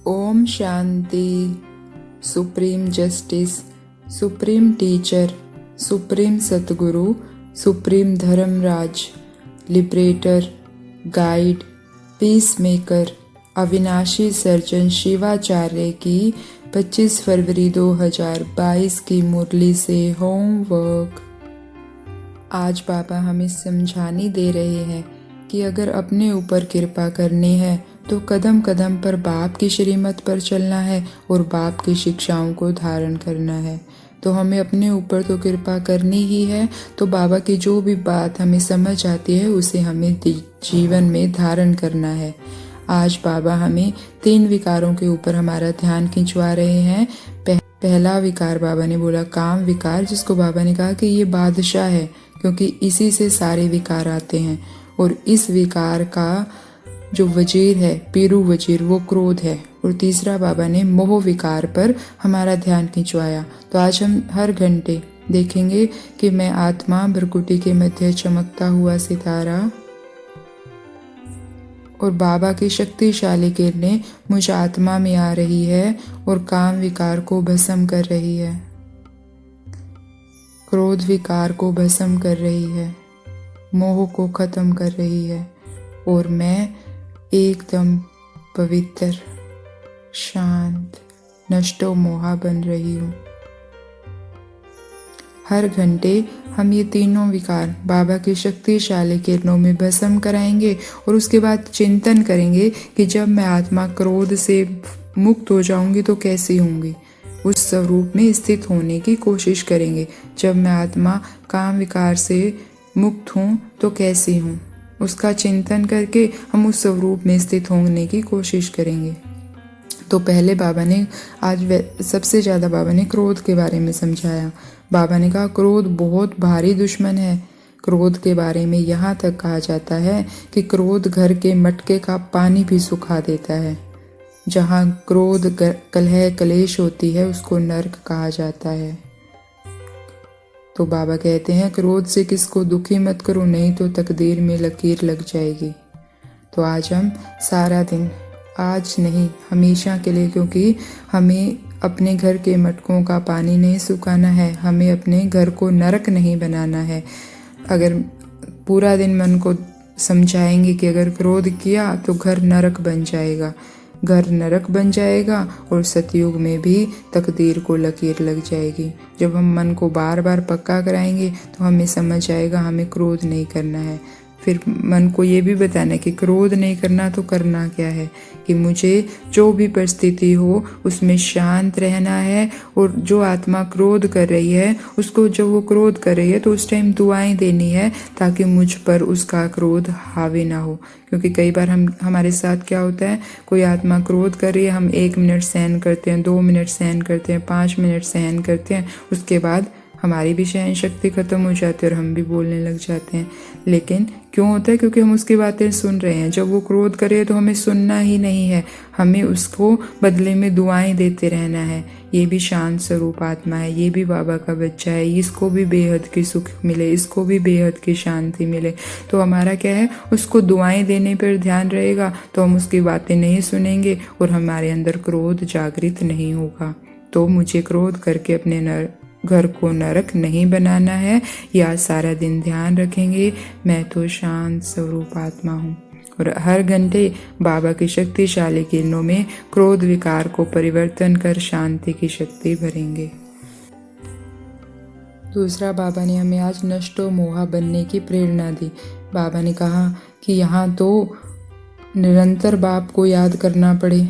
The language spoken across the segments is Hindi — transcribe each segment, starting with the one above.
ओम शांति। Supreme justice, supreme teacher, supreme सतगुरु, supreme Dharmraj, liberator, guide, peace maker, अविनाशी सर्जन शिवाचार्य की 25 फरवरी 2022 की मुरली से होमवर्क। आज बाबा हमें समझाने दे रहे हैं कि अगर अपने ऊपर कृपा करनी है तो कदम कदम पर बाप की श्रीमत पर चलना है और बाप की शिक्षाओं को धारण करना है। तो हमें अपने ऊपर तो कृपा करनी ही है, तो बाबा की जो भी बात हमें समझ आती है उसे हमें जीवन में धारण करना है। आज बाबा हमें 3 विकारों के ऊपर हमारा ध्यान खिंचवा रहे हैं। पहला विकार बाबा ने बोला काम विकार, जिसको बाबा ने कहा कि ये बादशाह है क्योंकि इसी से सारे विकार आते हैं। और इस विकार का जो वजीर है, पीरू वजीर, वो क्रोध है। और तीसरा बाबा ने मोह विकार पर हमारा ध्यान खिंचवाया। तो आज हम हर घंटे देखेंगे कि मैं आत्मा भ्रकुटी के मध्य चमकता हुआ सितारा और बाबा की शक्तिशाली किरणें मुझ आत्मा में आ रही है और काम विकार को भस्म कर रही है, क्रोध विकार को भस्म कर रही है, मोह को खत्म कर रही है और मैं एकदम पवित्र, शांत, नष्टो मोहा बन रही हूँ। हर घंटे हम ये तीनों विकार बाबा की शक्तिशाली किरणों में भस्म कराएंगे और उसके बाद चिंतन करेंगे कि जब मैं आत्मा क्रोध से मुक्त हो जाऊंगी तो कैसी होंगी। उस स्वरूप में स्थित होने की कोशिश करेंगे। जब मैं आत्मा काम विकार से मुक्त हूँ तो कैसी हूँ, उसका चिंतन करके हम उस स्वरूप में स्थित होने की कोशिश करेंगे। तो पहले बाबा ने सबसे ज़्यादा बाबा ने क्रोध के बारे में समझाया। बाबा ने कहा क्रोध बहुत भारी दुश्मन है। क्रोध के बारे में यहाँ तक कहा जाता है कि क्रोध घर के मटके का पानी भी सुखा देता है। जहाँ क्रोध कलह कलेश होती है उसको नर्क कहा जाता है। तो बाबा कहते हैं क्रोध से किसको दुखी मत करो, नहीं तो तकदीर में लकीर लग जाएगी। तो आज हम सारा दिन, आज नहीं हमेशा के लिए, क्योंकि हमें अपने घर के मटकों का पानी नहीं सुखाना है, हमें अपने घर को नरक नहीं बनाना है। अगर पूरा दिन मन को समझाएंगे कि अगर क्रोध किया तो घर नरक बन जाएगा, घर नरक बन जाएगा और सतयुग में भी तकदीर को लकीर लग जाएगी। जब हम मन को बार बार पक्का कराएंगे तो हमें समझ आएगा हमें क्रोध नहीं करना है। फिर मन को ये भी बताना कि क्रोध नहीं करना तो करना क्या है, कि मुझे जो भी परिस्थिति हो उसमें शांत रहना है। और जो आत्मा क्रोध कर रही है उसको, जब वो क्रोध कर रही है तो उस टाइम दुआएं देनी है ताकि मुझ पर उसका क्रोध हावी ना हो। क्योंकि कई बार हमारे साथ क्या होता है, कोई आत्मा क्रोध कर रही है, हम 1 मिनट सहन करते हैं, 2 मिनट सहन करते हैं, 5 मिनट सहन करते हैं, उसके बाद हमारी भी सहन शक्ति खत्म हो जाती है और हम भी बोलने लग जाते हैं। लेकिन क्यों होता है? क्योंकि हम उसकी बातें सुन रहे हैं। जब वो क्रोध करे तो हमें सुनना ही नहीं है, हमें उसको बदले में दुआएं देते रहना है। ये भी शांत स्वरूप आत्मा है, ये भी बाबा का बच्चा है, इसको भी बेहद की सुख मिले, इसको भी बेहद की शांति मिले। तो हमारा क्या है, उसको दुआएं देने पर ध्यान रहेगा तो हम उसकी बातें नहीं सुनेंगे और हमारे अंदर क्रोध जागृत नहीं होगा। तो मुझे क्रोध करके अपने घर को नरक नहीं बनाना है। या सारा दिन ध्यान रखेंगे मैं तो शांत स्वरूप आत्मा हूँ। और हर घंटे बाबा की शक्तिशाली किरणों में क्रोध विकार को परिवर्तन कर शांति की शक्ति भरेंगे। दूसरा, बाबा ने हमें आज नष्टो मोहा बनने की प्रेरणा दी। बाबा ने कहा कि यहाँ तो निरंतर बाप को याद करना पड़े।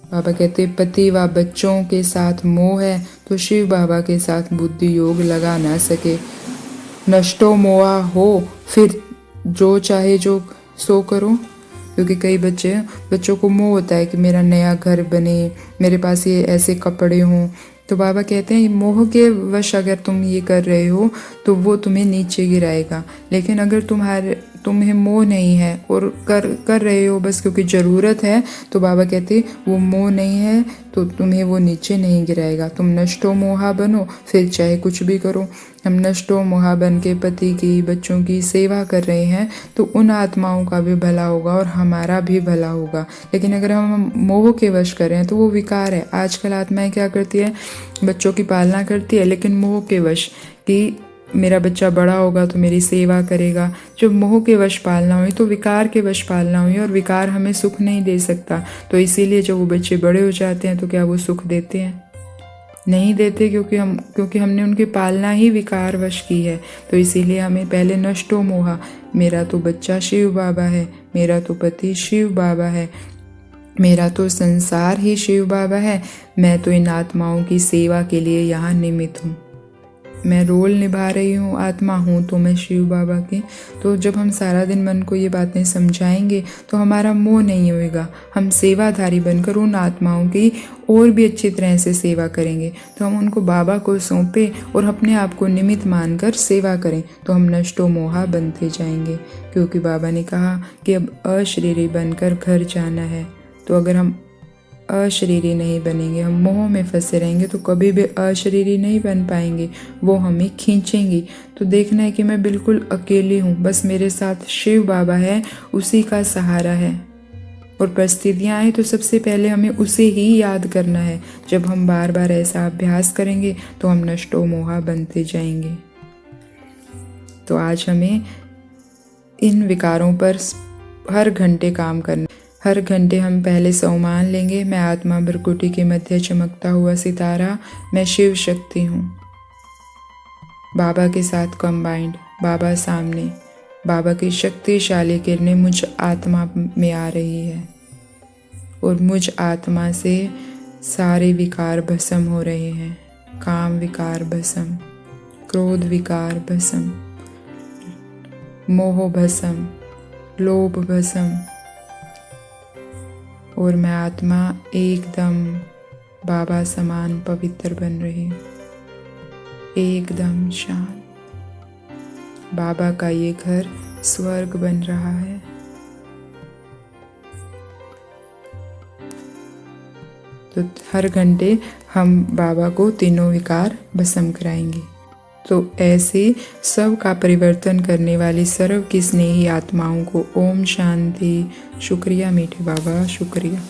बाबा कहते पति व बच्चों के साथ मोह है तो शिव बाबा के साथ बुद्धि योग लगा ना सके। नष्टो मोहा हो फिर जो चाहे जो सो करो। क्योंकि कई बच्चों को मोह होता है कि मेरा नया घर बने, मेरे पास ये ऐसे कपड़े हों। तो बाबा कहते हैं मोह के वश अगर तुम ये कर रहे हो तो वो तुम्हें नीचे गिराएगा। लेकिन अगर तुम्हें मोह नहीं है और कर रहे हो बस क्योंकि ज़रूरत है, तो बाबा कहते वो मोह नहीं है तो तुम्हें वो नीचे नहीं गिराएगा। तुम नष्टो मोहा बनो, फिर चाहे कुछ भी करो। हम नष्टो मोहा बन के पति की, बच्चों की सेवा कर रहे हैं तो उन आत्माओं का भी भला होगा और हमारा भी भला होगा। लेकिन अगर हम मोह के वश कर रहे हैं तो वो विकार है। आजकल आत्माएं क्या करती है, बच्चों की पालना करती है लेकिन मोह के वश, कि मेरा बच्चा बड़ा होगा तो मेरी सेवा करेगा। जब मोह के वश पालना हुई तो विकार के वश पालना हुई, और विकार हमें सुख नहीं दे सकता। तो इसीलिए जब वो बच्चे बड़े हो जाते हैं तो क्या वो सुख देते हैं? नहीं देते, क्योंकि हमने उनकी पालना ही विकार वश की है। तो इसीलिए हमें पहले नष्टो मोहा, मेरा तो बच्चा शिव बाबा है, मेरा तो पति शिव बाबा है, मेरा तो संसार ही शिव बाबा है, मैं तो इन आत्माओं की सेवा के लिए यहाँ निमित्त हूँ, मैं रोल निभा रही हूँ, आत्मा हूँ तो मैं शिव बाबा की। तो जब हम सारा दिन मन को ये बातें समझाएंगे तो हमारा मोह नहीं होएगा। हम सेवाधारी बनकर उन आत्माओं की और भी अच्छी तरह से सेवा करेंगे। तो हम उनको बाबा को सौंपे और अपने आप को निमित्त मानकर सेवा करें तो हम नष्टो मोहा बनते जाएंगे। क्योंकि बाबा ने कहा कि अब अशरीरी बनकर घर जाना है। तो अगर हम अशरीरी नहीं बनेंगे, हम मोह में फंसे रहेंगे तो कभी भी अशरीरी नहीं बन पाएंगे, वो हमें खींचेंगी। तो देखना है कि मैं बिल्कुल अकेली हूँ, बस मेरे साथ शिव बाबा है, उसी का सहारा है। और परिस्थितियाँ आए तो सबसे पहले हमें उसे ही याद करना है। जब हम बार बार ऐसा अभ्यास करेंगे तो हम नष्टो मोहा बनते जाएंगे। तो आज हमें इन विकारों पर हर घंटे काम करना। हर घंटे हम पहले सम्मान लेंगे, मैं आत्मा भ्रकुटी के मध्य चमकता हुआ सितारा, मैं शिव शक्ति हूँ। बाबा के साथ कंबाइंड, बाबा सामने, बाबा की शक्तिशाली किरणें मुझ आत्मा में आ रही है और मुझ आत्मा से सारे विकार भस्म हो रहे हैं। काम विकार भस्म, क्रोध विकार भस्म, मोह भस्म, लोभ भस्म, और मैं आत्मा एकदम बाबा समान पवित्र बन रही हूँ, एकदम शांत। बाबा का ये घर स्वर्ग बन रहा है। तो हर घंटे हम बाबा को तीनों विकार भस्म कराएंगे। तो ऐसे सब का परिवर्तन करने वाली सर्व की स्नेही आत्माओं को ओम शांति। शुक्रिया मीठे बाबा, शुक्रिया।